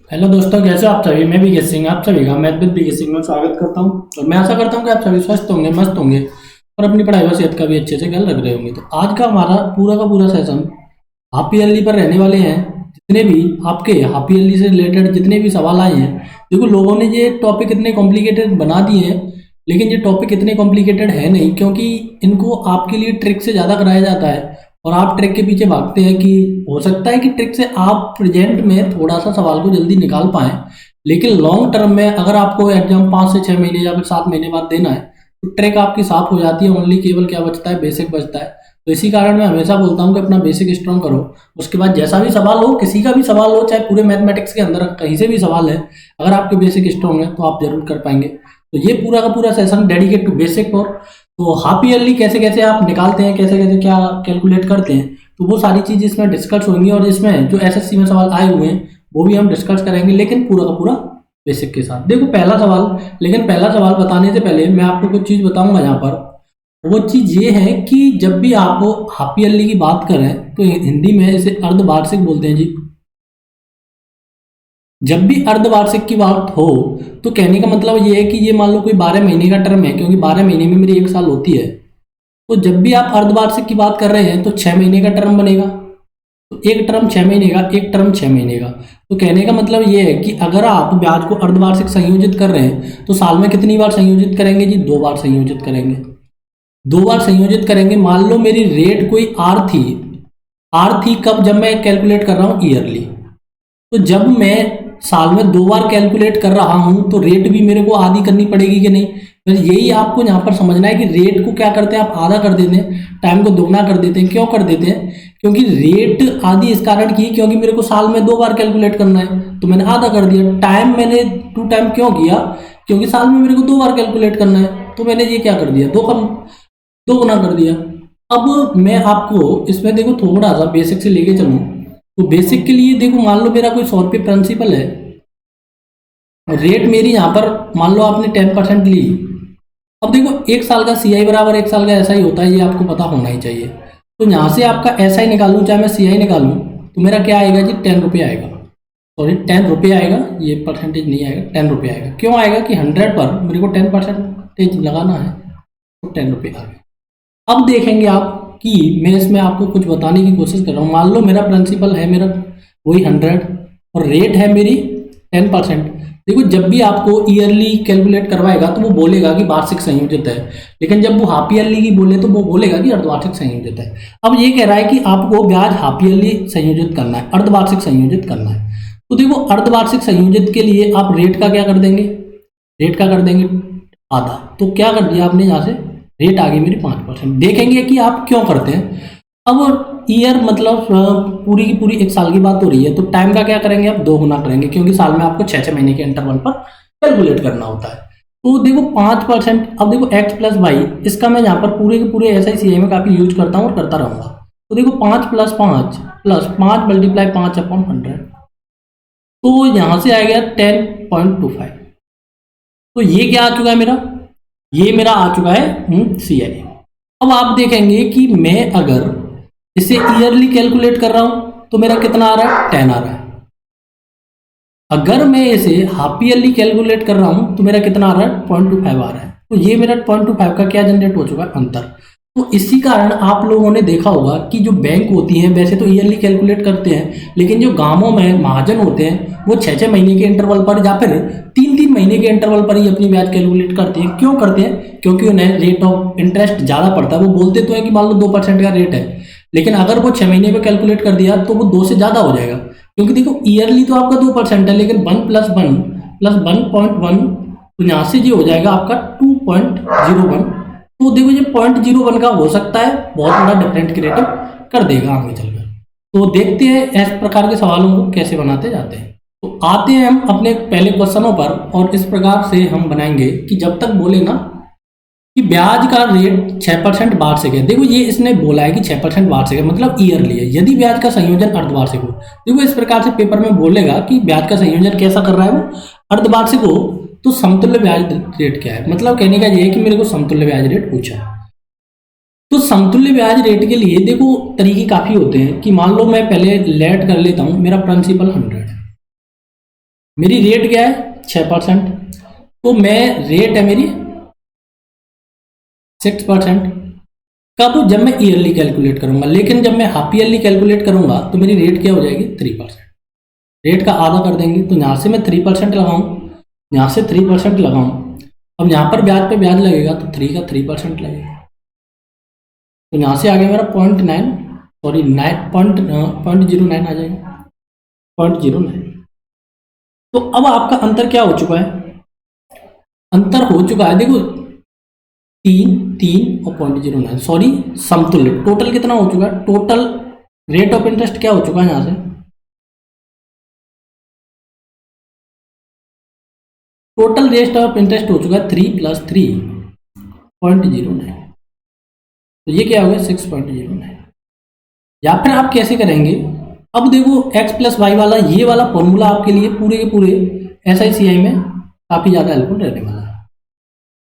Hello दोस्तों, कैसे हो आप सभी। मैं बीके सिंह आप सभी का मैथ विद बीके सिंह में स्वागत करता हूं। और मैं आशा करता हूं कि आप सभी स्वस्थ होंगे, मस्त होंगे और अपनी पढ़ाई व सेहत का भी अच्छे से ख्याल रख रहे होंगे। तो आज का हमारा का पूरा सेशन हाफ ईयरली पर रहने वाले हैं। जितने भी आपके हाफ ईयरली से रिलेटेड जितने भी सवाल आए हैं, देखो लोगों ने ये टॉपिक इतने कॉम्प्लिकेटेड बना दिए हैं, लेकिन ये टॉपिक इतने कॉम्प्लिकेटेड है नहीं, क्योंकि इनको आपके लिए ट्रिक से ज़्यादा कराया जाता है और आप ट्रिक के पीछे भागते हैं कि हो सकता है कि ट्रिक से आप प्रेजेंट में थोड़ा सा सवाल को जल्दी निकाल पाएं, लेकिन लॉन्ग टर्म में अगर आपको एग्जाम 5 से 6 महीने या फिर 7 महीने बाद देना है तो ट्रिक आपकी साफ हो जाती है। ओनली केवल क्या बचता है, बेसिक बचता है। तो इसी कारण मैं हमेशा बोलता हूँ कि अपना बेसिक स्ट्रॉन्ग करो। उसके बाद जैसा भी सवाल हो, किसी का भी सवाल हो, चाहे पूरे मैथमेटिक्स के अंदर कहीं से भी सवाल है, अगर आपके बेसिक स्ट्रॉन्ग है तो आप जरूर कर पाएंगे। तो ये पूरा का पूरा सेशन डेडिकेट टू बेसिक। और तो हाफ ईयरली कैसे कैसे आप निकालते हैं, कैसे कैसे क्या कैलकुलेट करते हैं, तो वो सारी चीज़ इसमें डिस्कस होंगी। और इसमें जो एसएससी में सवाल आए हुए हैं वो भी हम डिस्कस करेंगे, लेकिन पूरा का पूरा बेसिक के साथ। देखो पहला सवाल, लेकिन पहला सवाल बताने से पहले मैं आपको कुछ चीज़ बताऊंगा यहाँ पर। वो चीज़ ये है कि जब भी आप हाफ ईयरली की बात करें तो हिंदी में इसे अर्धवार्षिक बोलते हैं जी। जब भी अर्धवार्षिक की बात हो तो कहने का मतलब ये है कि ये मान लो कोई 12 महीने का टर्म है, क्योंकि 12 महीने में मेरी 1 साल होती है। तो जब भी आप अर्धवार्षिक की बात कर रहे हैं तो 6 महीने का टर्म बनेगा। तो एक टर्म 6 महीने का, एक टर्म 6 महीने का। तो कहने का मतलब ये है कि अगर आप ब्याज को अर्धवार्षिक संयोजित कर रहे हैं तो साल में कितनी बार संयोजित करेंगे जी? 2 बार संयोजित करेंगे। 2 बार संयोजित करेंगे। मान लो मेरी रेट कोई आर थी कब? जब मैं कैलकुलेट कर रहा हूँ ईयरली। तो जब मैं साल में 2 बार कैलकुलेट कर रहा हूं तो रेट भी मेरे को आधी करनी पड़ेगी कि नहीं? फिर यही आपको यहाँ पर समझना है कि रेट को क्या करते हैं, आप आधा कर देते हैं, टाइम को दोगुना कर देते हैं। क्यों कर देते हैं? क्योंकि रेट आधी इस कारण की, क्योंकि मेरे को साल में 2 बार कैलकुलेट करना है तो मैंने आधा कर दिया। टाइम मैंने 2 टाइम क्यों किया? क्योंकि साल में मेरे को 2 बार कैलकुलेट करना है तो मैंने ये क्या कर दिया, दो गुना कर दिया। अब मैं आपको इसमें देखो थोड़ा सा बेसिक से लेके चलूँ तो बेसिक के लिए देखो, मान लो मेरा कोई 100 रुपये प्रिंसिपल है और रेट मेरी यहाँ पर मान लो आपने 10% ली। अब देखो 1 साल का सीआई बराबर 1 साल का एसआई होता है, ये आपको पता होना ही चाहिए। तो यहाँ से आपका एसआई निकालूं चाहे मैं सीआई निकालूं तो मेरा क्या आएगा जी? 10 रुपये आएगा। सॉरी 10 रुपये आएगा, ये परसेंटेज नहीं आएगा, 10 रुपये आएगा। क्यों आएगा? कि 100 पर मेरे को 10% लगाना है तो 10 रुपये आ गए। अब देखेंगे आप कि मैं इसमें आपको कुछ बताने की कोशिश कर रहा हूँ। मान लो मेरा प्रिंसिपल है मेरा वही 100 और रेट है मेरी 10%। देखो जब भी आपको ईयरली कैलकुलेट करवाएगा तो वो बोलेगा कि वार्षिक संयोजित है, लेकिन जब वो हाफ ईयरली की बोले तो वो बोलेगा कि अर्धवार्षिक संयोजित है। अब ये कह रहा है कि आपको ब्याज हाफ ईयरली संयोजित करना है, अर्धवार्षिक संयोजित करना है। तो देखो अर्धवार्षिक संयोजित के लिए आप रेट का क्या कर देंगे? रेट का कर देंगे आधा। तो क्या कर दिया आपने? यहाँ से रेट आ गई मेरी 5%। देखेंगे कि आप क्यों करते हैं। अब ईयर मतलब पूरी की पूरी 1 साल की बात हो रही है तो टाइम का क्या करेंगे? आप 2 गुना करेंगे, क्योंकि साल में आपको 6 6 महीने के इंटरवल पर कैलकुलेट करना होता है। तो देखो 5%। अब देखो एक्स प्लस वाई, इसका मैं यहाँ पर पूरे के पूरे एस आई सी आई में काफ़ी यूज करता हूँ और करता रहूँगा। तो देखो 5 + 5 + 5 × 5/100, तो यहाँ से आ गया 10.25। तो ये क्या आ चुका है मेरा? ये मेरा आ चुका है सी आई। अब आप देखेंगे कि मैं अगर इसे ईयरली कैलकुलेट कर रहा हूं तो मेरा कितना आ रहा है? 10 आ रहा है। अगर मैं इसे हाफ ईयरली कैलकुलेट कर रहा हूं तो मेरा कितना आ रहा है? 0.25 आ रहा है। तो ये मेरा 0.25 का क्या जनरेट हो चुका है? अंतर। तो इसी कारण आप लोगों ने देखा होगा कि जो बैंक होती हैं वैसे तो ईयरली कैलकुलेट करते हैं, लेकिन जो गांवों में महाजन होते हैं वो 6 6 महीने के इंटरवल पर या फिर 3 3 महीने के इंटरवल पर ही अपनी ब्याज कैलकुलेट करते हैं। क्यों करते हैं? क्योंकि उन्हें रेट ऑफ इंटरेस्ट ज़्यादा पड़ता है। वो बोलते तो है कि मान लो 2% का रेट है, लेकिन अगर वो 6 महीने पे कैलकुलेट कर दिया तो वो 2 से ज़्यादा हो जाएगा। क्योंकि देखो ईयरली तो आपका 2% है, लेकिन 1 + 1 + 1.1, तो यहाँ से जो हो जाएगा आपका 2.01। तो देखो ये 0.01 का हो सकता है, बहुत बड़ा डिफरेंट क्रिएटिव कर देगा आगे चलकर। तो देखते हैं इस प्रकार के सवालों को कैसे बनाते जाते हैं। तो आते हैं हम अपने पहले क्वेश्चनों पर, और इस प्रकार से हम बनाएंगे कि जब तक बोले ना कि ब्याज का रेट 6% वार्षिक है। देखो ये इसने बोला है कि 6% वार्षिक है, मतलब ईयरली है। यदि ब्याज का संयोजन अर्धवार्षिक हो, देखो इस प्रकार से पेपर में बोलेगा कि ब्याज का संयोजन कैसा कर रहा है, वो अर्धवार्षिक हो तो समतुल्य ब्याज रेट क्या है। मतलब कहने का ये है कि मेरे को समतुल्य ब्याज रेट पूछा है। तो समतुल्य ब्याज रेट के लिए देखो तरीके काफी होते हैं कि मान लो मैं पहले लेट कर लेता हूं, मेरा प्रिंसिपल 100 है। मेरी रेट क्या है 6%, तो मैं रेट है मेरी 6%। कब? जब मैं ईयरली कैलकुलेट करूंगा, लेकिन जब मैं हाफ ईयरली कैलकुलेट करूंगा तो मेरी रेट क्या हो जाएगी 3%। रेट का आधा कर देंगे, तो यहाँ से मैं 3% लगाऊं, यहाँ से 3% लगाऊं। अब यहाँ पर ब्याज पे ब्याज लगेगा तो 3 का 3% लगेगा, तो यहाँ से आ गया मेरा 0.9, सॉरी 0.09 आ जाएगा, 0.09। तो अब आपका अंतर क्या हो चुका है? अंतर हो चुका है, देखो 3 और 0.09, सॉरी समतुल्य। टोटल कितना हो चुका है? टोटल रेट ऑफ इंटरेस्ट क्या हो चुका है यहाँ से? टोटल रेट ऑफ इंटरेस्ट हो चुका है 3 + 3.09, तो ये क्या हो गया 6.09। या फिर आप कैसे करेंगे? अब देखो x + y वाला ये वाला फॉर्मूला आपके लिए पूरे के पूरे SICI में काफ़ी ज़्यादा हेल्पफुल रहने वाला है।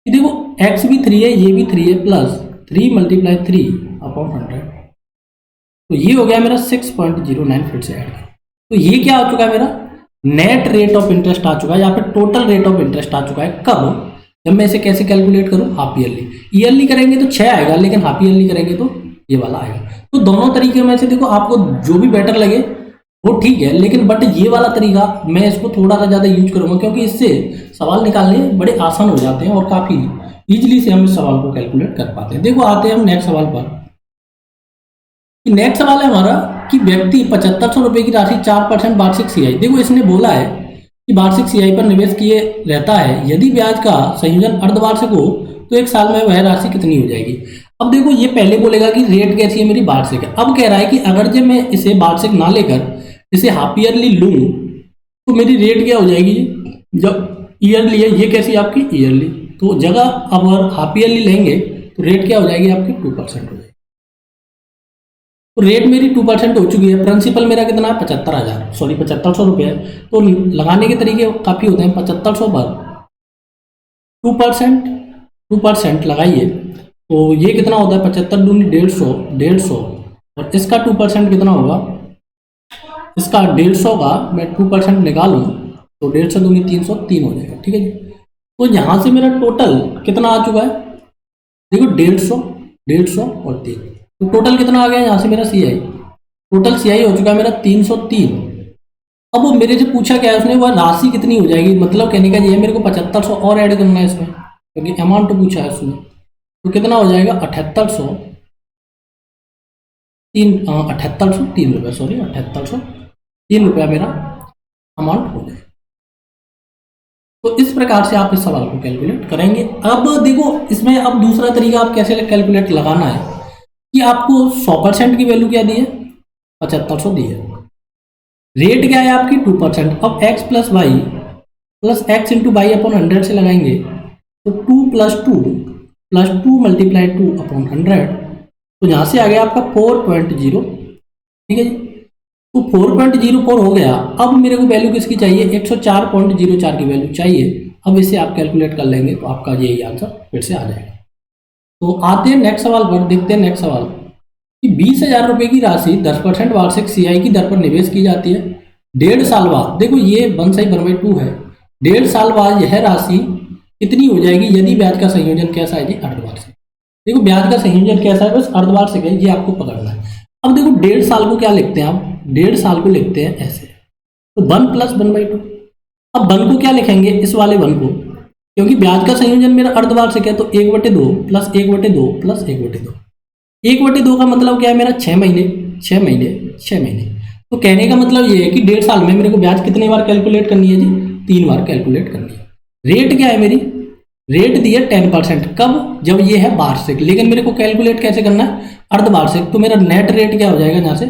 कि देखो x भी 3 है, ये भी 3 है, प्लस 3 × 3/100, तो ये हो गया मेरा 6.09। फिर से ऐड, तो ये क्या हो चुका है मेरा नेट रेट ऑफ इंटरेस्ट आ चुका है, या फिर टोटल रेट ऑफ इंटरेस्ट आ चुका है। कब? जब मैं इसे कैसे कैलकुलेट करूँ? Half yearly. ईयरली करेंगे तो 6 आएगा, लेकिन हाफ ईयरली करेंगे तो ये वाला आएगा। तो दोनों तरीके में से देखो आपको जो भी बेटर लगे वो ठीक है, लेकिन बट ये वाला तरीका मैं इसको थोड़ा सा ज़्यादा यूज करूँगा, क्योंकि इससे सवाल निकालने बड़े आसान हो जाते हैं और काफ़ी ईजिली से हम इस सवाल को कैलकुलेट कर पाते हैं। देखो आते हैं हम नेक्स्ट सवाल पर। नेक्स्ट सवाल है हमारा कि व्यक्ति 7500 रुपये की राशि 4% वार्षिक CI, देखो इसने बोला है कि वार्षिक CI पर निवेश किए रहता है, यदि ब्याज का संयोजन अर्धवार्षिक हो तो एक साल में वह राशि कितनी हो जाएगी। अब देखो ये पहले बोलेगा कि रेट कैसी है मेरी वार्षिक है, अब कह रहा है कि अगर जब मैं इसे वार्षिक ना लेकर इसे हाफ ईयरली लूँ तो मेरी रेट क्या हो जाएगी। जब ईयरली है, ये कैसी आपकी ईयरली, तो जगह अब अगर हाफ ईयरली लेंगे तो रेट क्या हो जाएगी आपकी 2% हो जाएगी। तो रेट मेरी 2% हो चुकी है। प्रिंसिपल मेरा कितना है 75,000, सॉरी 7500 रुपये है। तो लगाने के तरीके काफ़ी होते हैं। 7500 पर 2% लगाइए तो ये कितना होता है 75 दूनी 150, और इसका 2% कितना होगा, इसका 150 का मैं 2% निकालूँ तो 150 दूनी 303 हो जाएगा। ठीक है जी। तो यहाँ से मेरा टोटल कितना आ चुका है, देखो 150 और 3, तो टोटल कितना आ गया यहाँ से मेरा CI, टोटल CI हो चुका है मेरा 303। अब वो मेरे से पूछा क्या है उसने, वह राशि कितनी हो जाएगी, मतलब कहने का ये है मेरे को 7500 और ऐड करना है इसमें, क्योंकि अमाउंट पूछा है उसने। तो कितना हो जाएगा 7803 रुपये, सॉरी 7803 रुपया मेरा अमाउंट हो जाएगा। तो इस प्रकार से आप इस सवाल को कैलकुलेट करेंगे। अब देखो इसमें अब दूसरा तरीका आप कैसे कैलकुलेट लगाना है कि आपको 100% की वैल्यू क्या दी है 7500 दी है, रेट क्या है आपकी 2%। अब x + y + x × y/100 से लगाएंगे तो 2 + 2 + 2 × 2/100, तो यहाँ से आ गया आपका 4.0। ठीक है जी। तो 4.04 हो गया। अब मेरे को वैल्यू किसकी चाहिए, 104.04 की वैल्यू चाहिए। अब इसे आप कैलकुलेट कर लेंगे तो आपका यही आंसर फिर से आ जाएगा। तो आते हैं नेक्स्ट सवाल पर, देखते हैं नेक्स्ट सवाल कि 20,000 रुपये की राशि 10% वार्षिक CI की दर पर निवेश की जाती है 1.5 साल बाद। देखो ये 1/2 है, 1.5 साल बाद यह राशि कितनी हो जाएगी यदि ब्याज का संयोजन कैसा है जी अर्धवार्षिक। देखो ब्याज का संयोजन कैसा है, बस अर्धवार्षिक है, ये आपको पकड़ना है। अब देखो 1.5 साल को क्या लिखते हैं आप, 1.5 साल को लिखते हैं ऐसे, तो 1 + 1/2। अब 1 को क्या लिखेंगे, इस वाले 1 को, क्योंकि ब्याज का संयोजन मेरा अर्धवार्षिक है, तो 1/2 + 1/2 + 1/2। 1/2 का मतलब क्या है मेरा 6 महीने, 6 महीने, 6 महीने। तो कहने का मतलब ये है कि 1.5 साल में मेरे को ब्याज कितने बार कैलकुलेट करनी है जी, 3 बार कैलकुलेट करनी है। रेट क्या है मेरी, रेट दी है 10%। कब, जब ये है वार्षिक, लेकिन मेरे को कैलकुलेट कैसे करना है अर्धवार्षिक, तो मेरा नेट रेट क्या हो जाएगा यहाँ से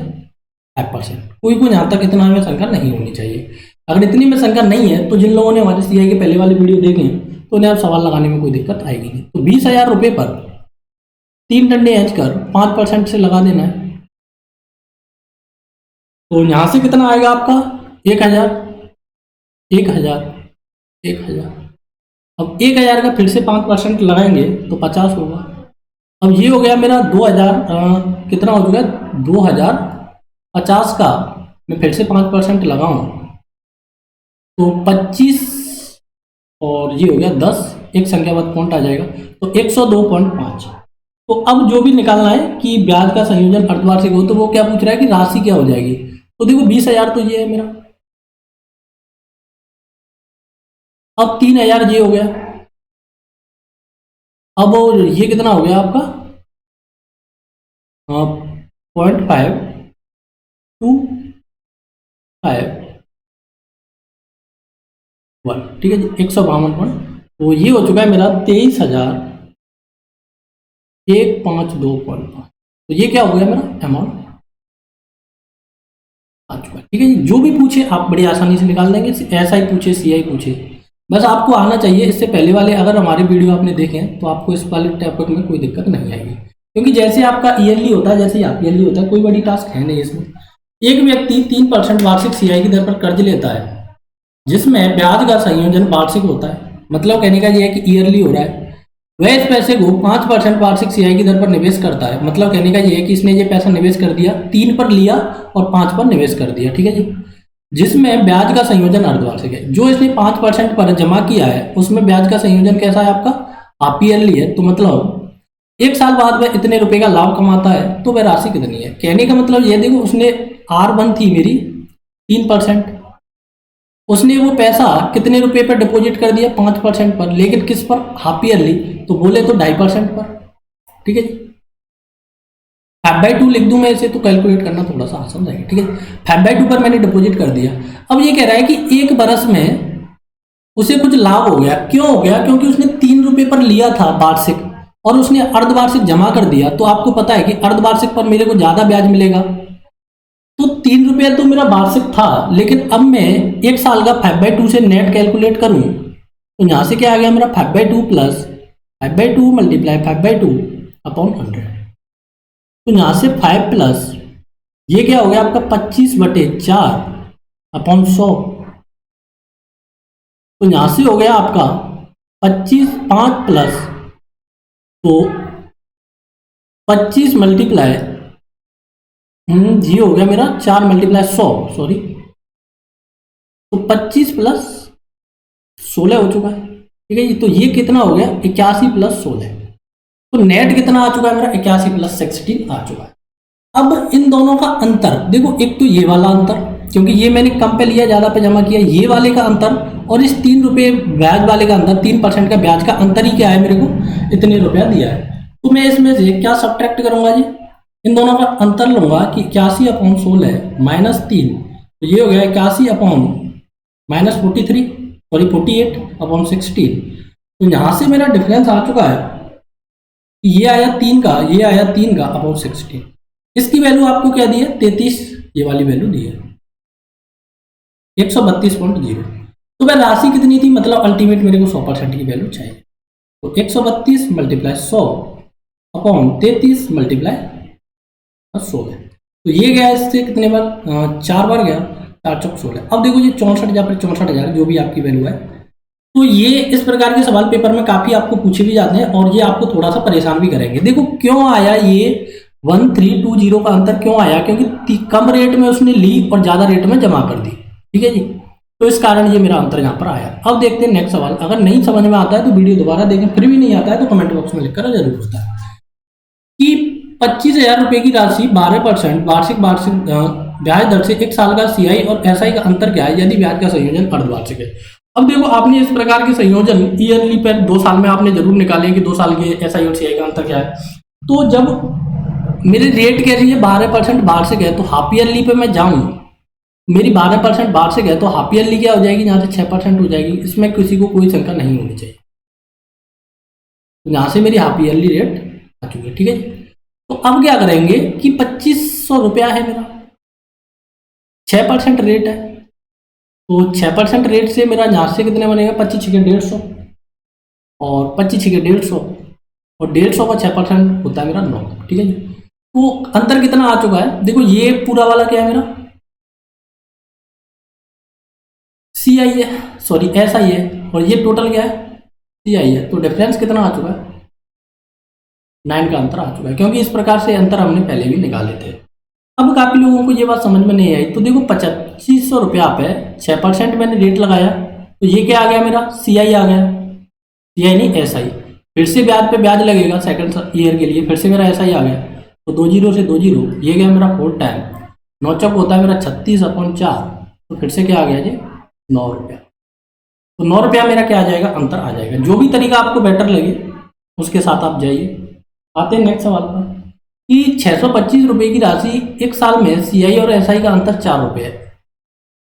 5%। कोई को यहाँ तक इतना में शंका नहीं होनी चाहिए। अगर इतनी में शंका नहीं है तो जिन लोगों ने हमारे CI के पहले वाले वीडियो देखे हैं तो उन्हें आप सवाल लगाने में कोई दिक्कत आएगी नहीं। तो 20,000 रुपये पर 3 डंडे हज कर 5% से लगा देना है, तो यहाँ से कितना आएगा आपका 1,000, 1,000, 1,000। अब 1,000 का फिर से 5% लगाएंगे तो 50 होगा। अब ये हो गया मेरा 2,000, कितना हो चुका है 2,050 का मैं फिर से 5% लगाऊं तो 25 और ये हो गया 10, एक संख्या बाद पॉइंट आ जाएगा, तो 102.5। तो अब जो भी निकालना है कि ब्याज का संयोजन अर्धवार्षिक हो, तो वो क्या पूछ रहा है कि राशि क्या हो जाएगी। तो देखो 20,000 तो ये है मेरा, अब 3,000 ये हो गया, अब ये कितना हो गया आपका 0.525, ठीक है जी, 152 पॉइंट। तो ये हो चुका है मेरा 23,152.5। तो ये क्या हो गया मेरा अमाउंट आ चुका है, ठीक है जी। जो भी पूछे आप बड़ी आसानी से निकाल देंगे, ऐसा ही पूछे सीआई पूछे, बस आपको आना चाहिए। इससे पहले वाले अगर हमारे वीडियो आपने देखे हैं तो आपको इस वाले टॉपिक में कोई दिक्कत नहीं आएगी, क्योंकि जैसे आपका ईयरली होता है, जैसे ही आप ईयरली होता है, कोई बड़ी टास्क है नहीं इसमें। एक व्यक्ति 3% वार्षिक सीआई की दर पर कर्ज लेता है जिसमें ब्याज का संयोजन वार्षिक होता है, मतलब कहने का यह है कि ईयरली हो रहा है। वह इस पैसे को 5% वार्षिक सीआई की दर पर निवेश करता है, मतलब कहने का यह है कि इसने ये पैसा निवेश कर दिया, 3 पर लिया और 5 पर निवेश कर दिया, ठीक है जी। जिसमें ब्याज का संयोजन अर्धवार्षिक है। जो इसने 5% पर जमा किया है उसमें ब्याज का संयोजन कैसा है आपका हाफ ईयरली है। तो मतलब 1 साल बाद वह इतने रुपए का लाभ कमाता है, तो वह राशि कितनी है। कहने का मतलब ये देखो, उसने R1 थी मेरी 3%, उसने वो पैसा कितने रुपए पर डिपॉजिट कर दिया 5% पर, लेकिन किस पर हाफ ईयरली, तो बोले तो 2.5% पर, ठीक है जी। 5/2 लिख दूं मैं इसे तो कैलकुलेट करना थोड़ा सा आसान रहेगा, ठीक है। 5/2 पर मैंने डिपॉजिट कर दिया। अब ये कह रहा है कि 1 बरस में उसे कुछ लाभ हो गया। क्यों हो गया, क्योंकि उसने 3 रुपए पर लिया था वार्षिक और उसने अर्धवार्षिक जमा कर दिया। तो आपको पता है कि अर्धवार्षिक पर मेरे को ज्यादा ब्याज मिलेगा। तो 3 रुपया तो मेरा वार्षिक था, लेकिन अब मैं 1 साल का 5/2 से नेट कैलकुलेट करूं तो यहां से क्या आ गया मेरा 5/2 प्लस 5/2 मल्टीप्लाई 5/2 अपॉन 100। तो यहां से 5 प्लस ये क्या हो गया आपका 25/4 अपॉन 100। तो यहां से हो गया आपका 5 प्लस, तो 25 मल्टीप्लाई जी हो गया मेरा 4 मल्टीप्लाई 100, सॉरी, तो 25 प्लस 16 हो चुका है, ठीक है जी। तो ये कितना हो गया 81 प्लस 16, तो नेट कितना आ चुका है मेरा 81 प्लस 16 आ चुका है। अब इन दोनों का अंतर देखो, एक तो ये वाला अंतर, क्योंकि ये मैंने कम पे लिया ज्यादा पे जमा किया, ये वाले का अंतर, और इस 3 रुपये ब्याज वाले का अंतर, 3% का ब्याज का अंतर ही क्या है, मेरे को इतने रुपया दिया है। तो मैं इसमें से क्या सब्ट्रैक्ट करूंगा जी, इन दोनों का अंतर लूंगा कि 81 अपॉन 16 माइनस 3, तो ये हो गया 81 अपॉन माइनस 43, सॉरी 48 अपॉन 16। तो यहां से मेरा डिफरेंस आ चुका है, ये आया 3 का, ये आया 3 का अपॉन 16। इसकी वैल्यू आपको क्या दी है 33, ये वाली वैल्यू दी है 132.0। तो वह राशि कितनी थी, मतलब अल्टीमेट मेरे को 100% की वैल्यू चाहिए। तो 132 मल्टीप्लाई 100 अपॉन 33 मल्टीप्लाई 16, तो ये गया इससे कितने बार 4 बार गया, 4 चौक 16। अब देखो ये 64 या फिर 64,000 जो भी आपकी वैल्यू है। तो ये इस प्रकार के सवाल पेपर में काफी आपको पूछे भी जाते हैं और ये आपको थोड़ा सा परेशान भी करेंगे। देखो क्यों आया ये 1320 का अंतर क्यों आया, क्योंकि कम रेट में उसने ली और ज्यादा रेट में जमा कर दी, ठीक है जी। तो इस कारण ये मेरा अंतर यहाँ पर आया। अब देखते हैं नेक्स्ट सवाल। अगर नहीं समझ में आता है तो वीडियो दोबारा देखें, फिर भी नहीं आता है तो कमेंट बॉक्स में लिखकर जरूर बताएं कि 25,000 रुपए की राशि 12% वार्षिक ब्याज दर से 1 साल का सीआई और एसआई का अंतर क्या है यदि ब्याज का संयोजन अर्धवार्षिक है। अब देखो आपने इस प्रकार के संयोजन ईयरली पर 2 साल में आपने जरूर निकाले कि 2 साल के एसआई और सीआई का अंतर क्या है। तो जब मेरी रेट कह रही है 12% वार्षिक है, तो हाफ ईयरली पे मैं जाऊं, मेरी 12% वार्षिक है, तो हाफ ईयरली क्या हो जाएगी, यहाँ से 6% हो जाएगी। इसमें किसी को कोई शंका नहीं होनी चाहिए। यहाँ से मेरी हाफ ईयरली रेट आ चुकी है, ठीक है। तो अब क्या करेंगे कि 2500 रुपया है मेरा, 6% रेट है, तो 6% रेट से मेरा यहाँ से कितने बनेगा 25 छः 150 और 25 छः 150 और 150 का 6% होता है मेरा 9, ठीक है जी। तो अंतर कितना आ चुका है, देखो ये पूरा वाला क्या है मेरा सी आई है, सॉरी एस आई है, और ये टोटल क्या है सी आई है। तो डिफरेंस कितना आ चुका है 9 का अंतर आ चुका है, क्योंकि इस प्रकार से अंतर हमने पहले भी निकाले थे। अब काफ़ी लोगों को ये बात समझ में नहीं आई। तो देखो 2500 रुपया पे 6% मैंने रेट लगाया, तो ये क्या आ गया मेरा CI आ गया, CI नहीं SI। फिर से ब्याज पे ब्याज लगेगा सेकंड ईयर के लिए, फिर से मेरा SI आ गया। तो 20 से 20 ये गया मेरा 4 टाइम, 9 चौक होता है मेरा 36/4, तो फिर से क्या आ गया जी 9 रुपया। तो 9 रुपया मेरा क्या आ जाएगा, अंतर आ जाएगा। जो भी तरीका आपको बेटर लगे उसके साथ आप जाइए। आते हैं नेक्स्ट सवाल पर कि 625 रुपये की राशि एक साल में CI और SI का अंतर 4 रुपये है।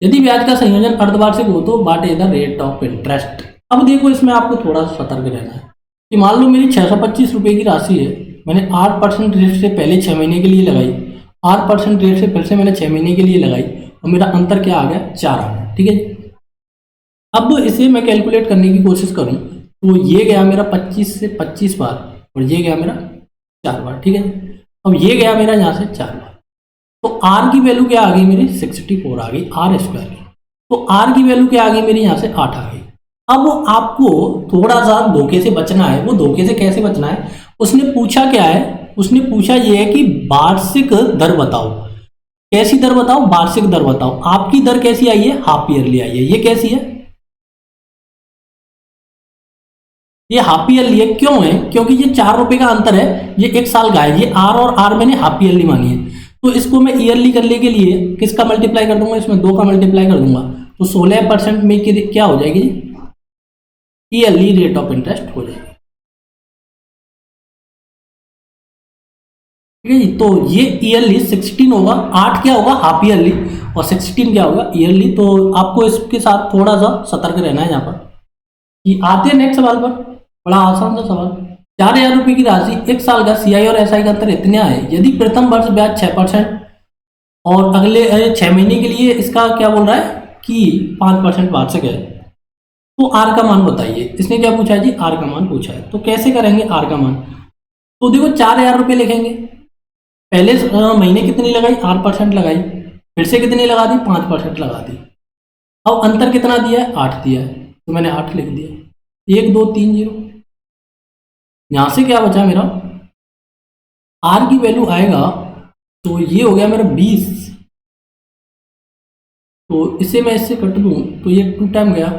यदि ब्याज का संयोजन अर्धवार्षिक हो तो what is the rate of interest. अब देखो इसमें आपको थोड़ा सा सतर्क रहना है कि मान लो मेरी 625 रुपये की राशि है, मैंने 8% रेट से पहले 6 महीने के लिए लगाई, 8% रेट से फिर से मैंने 6 महीने के लिए लगाई, और मेरा अंतर क्या आ गया 4 आ गया। ठीक है, अब इसे मैं कैलकुलेट करने की कोशिश करूं तो ये गया मेरा 25 से 25 बार, और ये गया मेरा 4 बार। ठीक है, अब ये गया मेरा यहाँ से 4 बार, तो R की वैल्यू क्या आ गई मेरी 64 आ गई, R² की। तो R की वैल्यू क्या आ गई मेरी यहाँ से 8 आ गई। अब आपको थोड़ा सा धोखे से बचना है। वो धोखे से कैसे बचना है, उसने पूछा क्या है, उसने पूछा ये है कि वार्षिक दर बताओ। कैसी दर बताओ, वार्षिक दर बताओ। आपकी दर कैसी आई है, हाफ ईयरली आई है। ये कैसी है, ये हाफ ईयरली है। क्यों है, क्योंकि ये 4 रुपए का अंतर है, ये एक साल का है। ये R और R मैंने हाफ ईयरली मानी है, तो इसको मैं ईयरली करने के लिए किसका मल्टीप्लाई कर दूंगा, इसमें 2 का मल्टीप्लाई कर दूंगा, तो 16% में क्या हो जाएगी, ईयरली रेट ऑफ इंटरेस्ट हो जाएगी। ठीक है जी, तो ये ईयरली 16 होगा, 8 क्या होगा हाफ ईयरली, और 16 क्या होगा ईयरली। तो आपको इसके साथ थोड़ा सा सतर्क रहना है यहाँ पर। कि आते हैं नेक्स्ट सवाल पर, बड़ा आसान सा सवाल। 4000 रुपये की राशि एक साल का CI और SI का अंतर इतना है, यदि प्रथम वर्ष ब्याज 6% और अगले 6 महीने के लिए इसका क्या बोल रहा है कि 5% वार्षिक है, तो R का मान बताइए। इसने क्या पूछा है जी, R का मान पूछा है। तो कैसे करेंगे R का मान, तो देखो 4000 रुपये लिखेंगे, पहले महीने कितनी लगाई 8% लगाई, फिर से कितनी लगा दी 5% लगा दी। अब अंतर कितना दिया है 8 दिया है, तो मैंने 8 लिख दिया। 1 2 3 0, यहां से क्या बचा मेरा, R की वैल्यू आएगा, तो ये हो गया मेरा 20, तो इसे मैं इससे कट दूं तो ये 2 टाइम गया,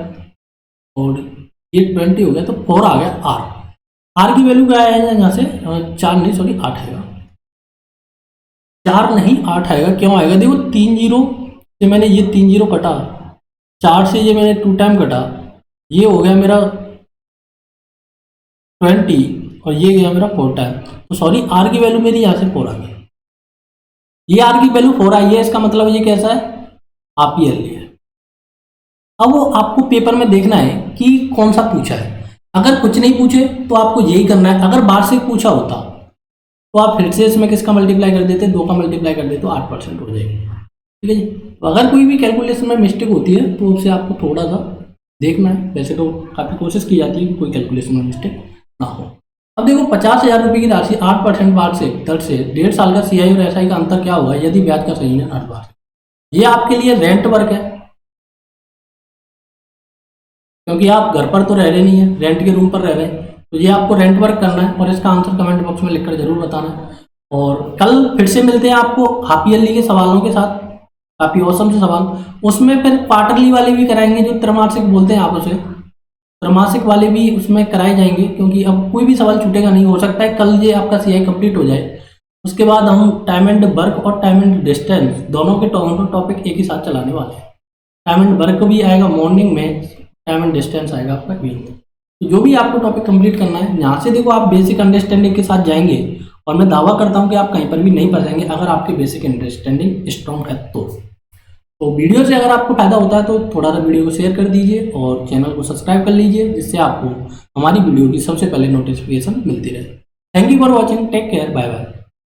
और ये 20 हो गया, तो 4 आ गया R की वैल्यू क्या आएगा यहाँ से, 4 नहीं सॉरी 8 आएगा, 4 नहीं 8 आएगा। क्यों आएगा, देखो 3 0 से मैंने ये 3 0 कटा, 4 से ये मैंने 2 टाइम कटा, ये हो गया मेरा 20, और ये गया मेरा 4 टाइम, तो सॉरी R की वैल्यू मेरी यहाँ से 4 आ गई। ये R की वैल्यू 4 आई है, इसका मतलब ये कैसा है, हाफ ईयरली है। अब वो आपको पेपर में देखना है कि कौन सा पूछा है। अगर कुछ नहीं पूछे तो आपको यही करना है। अगर वार्षिक पूछा होता तो आप फिर से इसमें किसका मल्टीप्लाई कर देते, 2 का मल्टीप्लाई कर देते, तो 8% हो जाएगी। ठीक है जी, तो अगर कोई भी कैलकुलेशन में मिस्टेक होती है तो उसे आपको थोड़ा सा देखना है। वैसे तो काफ़ी कोशिश की जाती है कि कोई कैलकुलेशन में मिस्टेक ना हो। अब देखो 50,000 रुपये की राशि 8% वार्षिक दर से 1.5 साल का CI और SI का अंतर क्या होगा यदि ब्याज का संयोजन 8 बार। ये आपके लिए रेंट वर्क है, क्योंकि आप घर पर तो रह रहे नहीं है, रेंट के रूम पर रह रहे हैं, तो ये आपको रेंट वर्क करना है, और इसका आंसर कमेंट बॉक्स में लिखकर जरूर बताना है। और कल फिर से मिलते हैं आपको हाफ ईयरली के सवालों के साथ, काफ़ी औसम से सवाल। उसमें फिर क्वार्टरली वाले भी कराएंगे, जो त्रैमासिक बोलते हैं आप उसे, त्रैमासिक वाले भी उसमें कराए जाएंगे, क्योंकि अब कोई भी सवाल छूटेगा नहीं। हो सकता है कल ये आपका CI कंप्लीट हो जाए, उसके बाद हम टाइम एंड वर्क और टाइम एंड डिस्टेंस दोनों के टॉपिक एक ही साथ चलाने वाले हैं। टाइम एंड वर्क भी आएगा मॉर्निंग में, टाइम एंड डिस्टेंस आएगा आपका इवनिंग में। तो जो भी आपको टॉपिक कंप्लीट करना है, यहाँ से देखो आप बेसिक अंडरस्टैंडिंग के साथ जाएंगे, और मैं दावा करता हूँ कि आप कहीं पर भी नहीं फंसेंगे अगर आपकी बेसिक अंडरस्टैंडिंग स्ट्रॉन्ग है तो वीडियो से अगर आपको फायदा होता है तो थोड़ा सा वीडियो को शेयर कर दीजिए, और चैनल को सब्सक्राइब कर लीजिए, जिससे आपको हमारी वीडियो की सबसे पहले नोटिफिकेशन मिलती रहे। Thank you for watching, take care, bye bye.